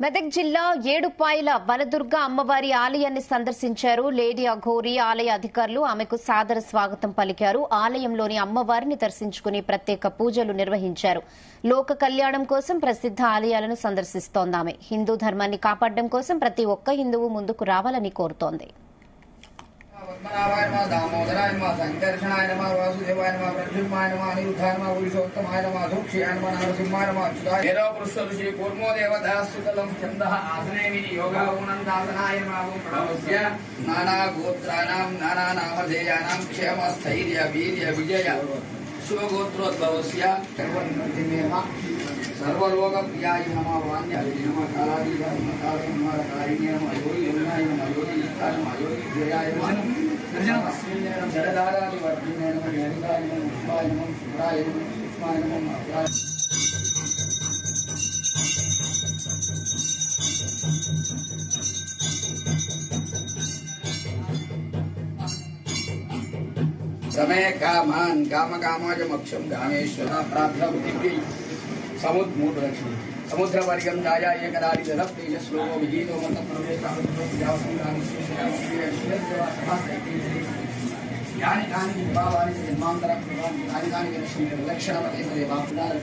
మెదక్ జిల్లా ఏడుపాయల వనదుర్గ అమ్మవారి ఆలయాన్ని సందర్శించారు లేడీ అఘోరి ఆలయ అధికారులు. ఆమెకు సాదర స్వాగతం పలికారు. ఆలయంలోని అమ్మవారిని దర్శించుకుని ప్రత్యేక పూజలు నిర్వహించారు. లోక కళ్యాణం కోసం ప్రసిద్ద ఆలయాలను సందర్శిస్తోందామె. హిందూ ధర్మాన్ని కాపాడడం కోసం ప్రతి ఒక్క హిందువు ముందుకు రావాలని కోరుతోంది. पद्मनाभाय नमः, दामोदराय नमः, संकर्षणाय नमः, वासुदेवाय नमः, प्रद्युम्नाय नमः, अनिरुद्धाय नमः, पुरुषोत्तमाय नमः, धूक्षयाय नमः, नरसिंहाय नमः, अच्युताय नमः। पुरुषऋषि कूर्मो देवतास्तुतलं छन्दः आसने विधि योगावुनन्दासनाय नमः। प्रणवस्य नाना गोत्राणां नाना नामधेयानां क्षेमस्थैर्य वीर्य विजय शिवगोत्रोद्भवस्य सर्वलोकप्रियाय नमः। वाण्याय नमः, कालादीनाय नमः, कालकारिणे नमः, योगिनाय नमः, योगिनिष्ठाय नमः, योगिजयाय नमः, जलधारादिवर्धिने नमः, जनिताय नमः, पुष्पाय नमः, शुभ्राय नमः, पुष्पाय नमः। समय कामान काम कामाय मक्षम कामेश्वर प्रार्थना समुद्रक्षण समुद्रवर्गं जाया एकदारि जलः तेजस्लोको विहीतो यानि कानि विभावानि जन्मान्तरं यानि कानि लक्षणपते देवापुरार